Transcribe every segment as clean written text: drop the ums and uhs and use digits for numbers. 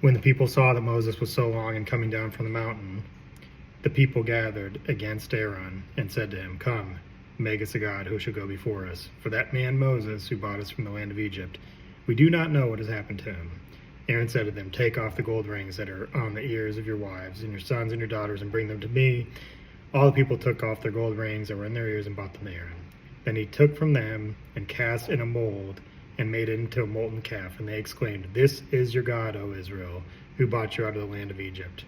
When the people saw that Moses was so long in coming down from the mountain, the people gathered against Aaron and said to him, "Come, make us a god who shall go before us. For that man Moses, who brought us from the land of Egypt, we do not know what has happened to him." Aaron said to them, "Take off the gold rings that are on the ears of your wives and your sons and your daughters and bring them to me." All the people took off their gold rings that were in their ears and brought them to Aaron. Then he took from them and cast in a mold and made it into a molten calf. And they exclaimed, "This is your God, O Israel, who brought you out of the land of Egypt."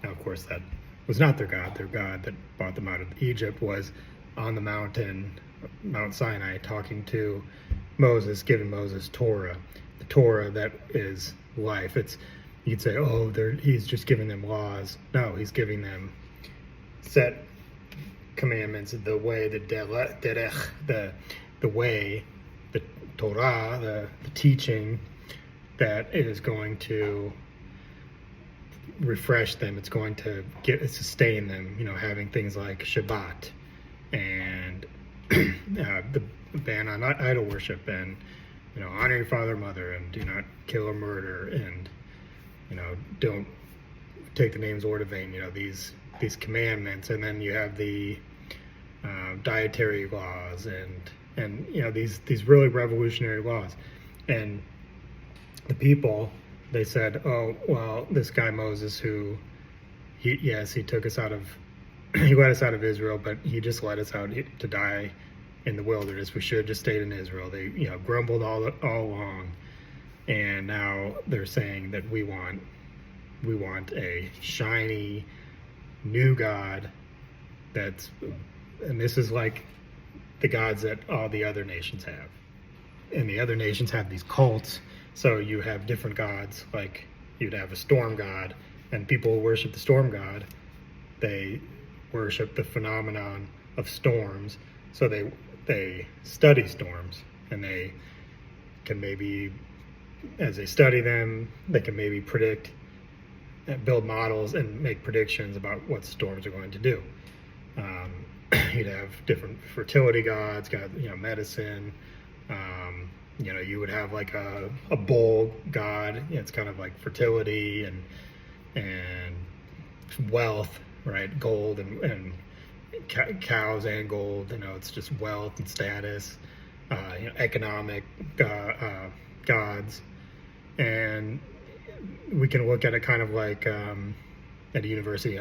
Now, of course, that was not their God. Their God that brought them out of Egypt was on the mountain, Mount Sinai, talking to Moses, giving Moses Torah, the Torah that is life. You'd say, oh, he's just giving them laws. No, he's giving them set commandments, the way, the derech, the way, the Torah, the teaching that it is going to refresh them. It's going to sustain them. Having things like Shabbat and the ban on idol worship, and honor your father and mother, and do not kill or murder, and don't take the name's Lord in vain. These commandments, and then you have the dietary laws, and these really revolutionary laws. And the people, they said, "Oh, well, this guy Moses, he took us out of, he led us out of Israel, but he just led us out to die in the wilderness. We should have just stayed in Israel." They, grumbled all along, and now they're saying that we want a shiny new God and this is like the gods that all the other nations have. And the other nations have these cults. So you have different gods, like you'd have a storm god, and people who worship the storm god, they worship the phenomenon of storms. So they study storms, and they can maybe, as they study them, they can maybe predict and build models and make predictions about what storms are going to do. You'd have different fertility gods, medicine. You would have like a bull god. It's kind of like fertility and wealth, right? Gold and cows and gold. It's just wealth and status. Economic gods, and we can look at it kind of like at a university,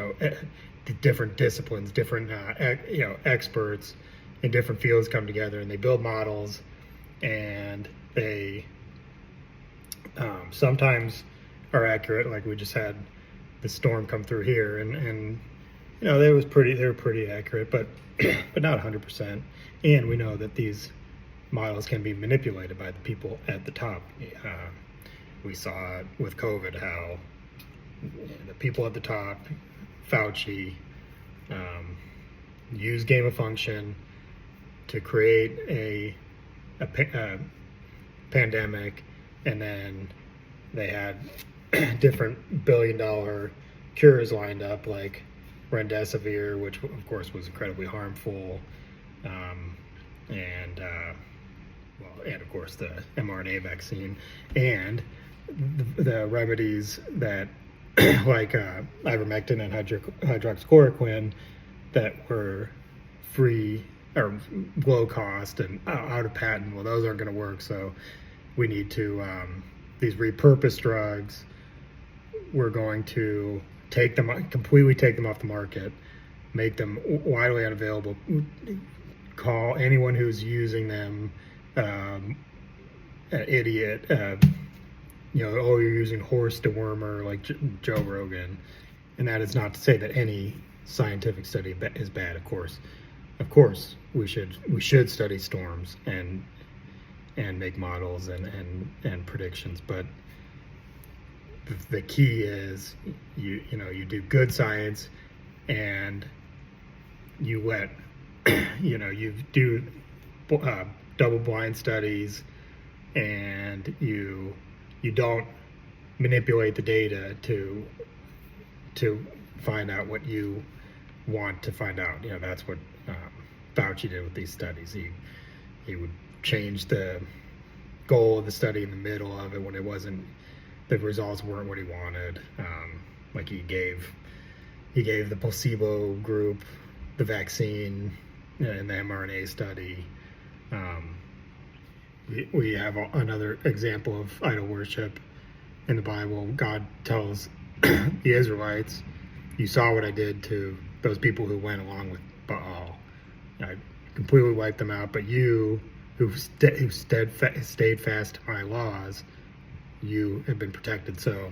different disciplines, different experts in different fields come together, and they build models, and they sometimes are accurate. Like we just had the storm come through here, and they were pretty accurate, but but not 100%. And we know that these models can be manipulated by the people at the top. We saw it with COVID, how the people at the top, Fauci, used gain of function to create a pandemic, and then they had different billion-dollar cures lined up, like remdesivir, which of course was incredibly harmful, and of course the mRNA vaccine, and the remedies that like ivermectin and hydroxychloroquine that were free or low cost and out of patent. Well, those aren't going to work, so we need to these repurposed drugs, we're going to completely take them off the market, make them widely unavailable, call anyone who's using them an idiot, oh, you're using horse dewormer, like Joe Rogan. And that is not to say that any scientific study is bad. Of course, we should study storms and make models and predictions. But the key is you do good science, and you let you do double-blind studies, and you don't manipulate the data to find out what you want to find out. That's what Fauci did with these studies. He would change the goal of the study in the middle of it when it wasn't the results weren't what he wanted. Like he gave the placebo group the vaccine in the mRNA study. We have another example of idol worship in the Bible. God tells the Israelites, "You saw what I did to those people who went along with Baal. I completely wiped them out, but you, who stayed fast to my laws, you have been protected." So,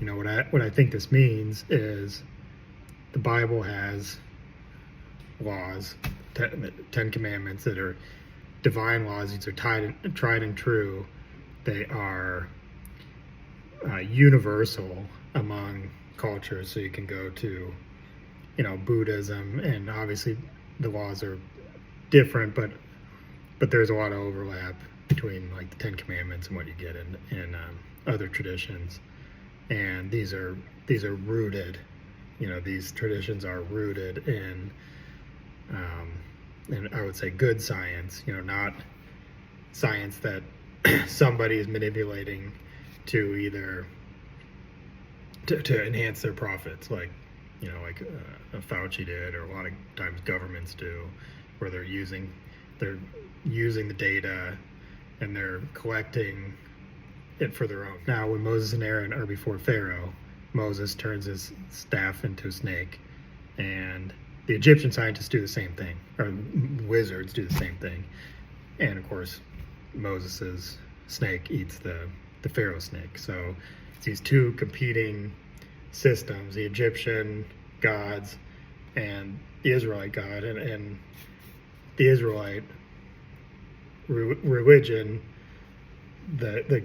what I think this means is the Bible has laws, 10 commandments that are divine laws. These are tried and true. They are universal among cultures. So you can go to, Buddhism, and obviously the laws are different, but there's a lot of overlap between like the 10 commandments and what you get in other traditions. And these are rooted, these traditions are rooted in and I would say good science, not science that somebody is manipulating to either to enhance their profits, like Fauci did, or a lot of times governments do, where they're using the data and they're collecting it for their own. Now, when Moses and Aaron are before Pharaoh, Moses turns his staff into a snake, and the Egyptian scientists do the same thing, or wizards do the same thing. And of course, Moses's snake eats the Pharaoh snake. So it's these two competing systems, the Egyptian gods and the Israelite God. And the Israelite religion, the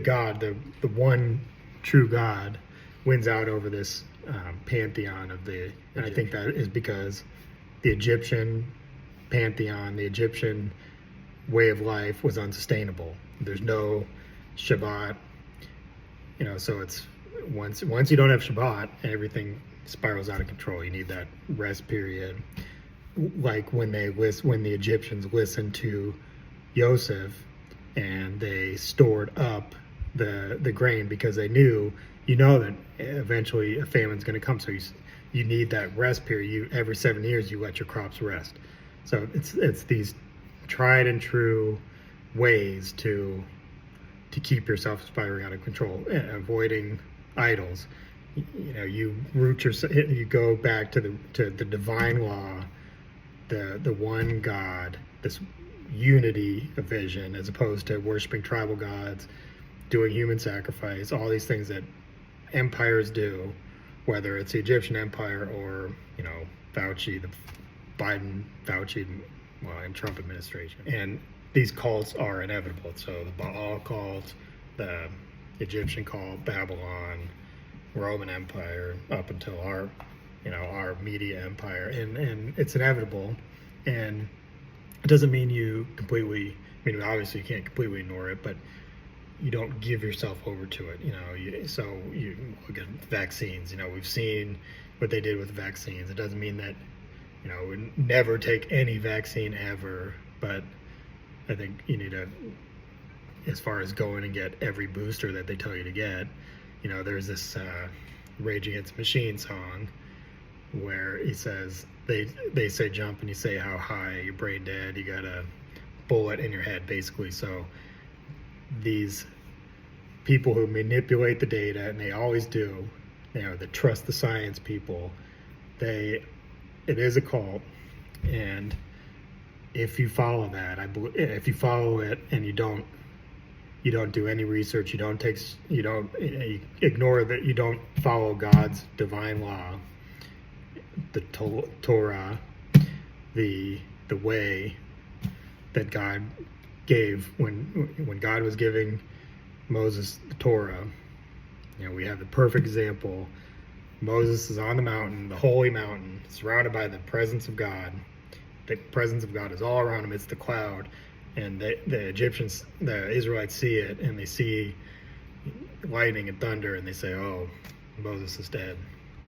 God, the one true God, wins out over this pantheon of the, and I think that is because the Egyptian pantheon, the Egyptian way of life was unsustainable. There's no Shabbat, so it's once you don't have Shabbat, everything spirals out of control. You need that rest period. Like when the Egyptians listened to Joseph and they stored up the grain because they knew, that eventually a famine's going to come. So you need that rest period. Every 7 years you let your crops rest. So it's these tried and true ways to keep yourself spiraling out of control, avoiding idols. You go back to the divine law, the one God, this unity of vision, as opposed to worshiping tribal gods, doing human sacrifice, all these things that empires do, whether it's the Egyptian empire or Fauci, the Fauci and Trump administration. And these cults are inevitable. So the Baal cult, the Egyptian cult, Babylon, Roman Empire, up until our media empire, and it's inevitable. And it doesn't mean you completely. Obviously you can't completely ignore it, but you don't give yourself over to it. So you look at vaccines. We've seen what they did with vaccines. It doesn't mean that we never take any vaccine ever, but I think you need to, as far as going and get every booster that they tell you to get. There's this Rage Against the Machine song where he says they say jump and you say how high, you're brain dead, you got a bullet in your head, basically. So these people who manipulate the data, and they always do, that trust the science people, it is a cult. And if you follow that, if you follow it and you don't do any research, you ignore that, you don't follow God's divine law, the Torah, the way that God gave when God was giving Moses the Torah. We have the perfect example. Moses is on the mountain, the holy mountain, surrounded by the presence of God. The presence of God is all around him. It's the cloud. And the Israelites see it, and they see lightning and thunder, and they say, "Oh, Moses is dead."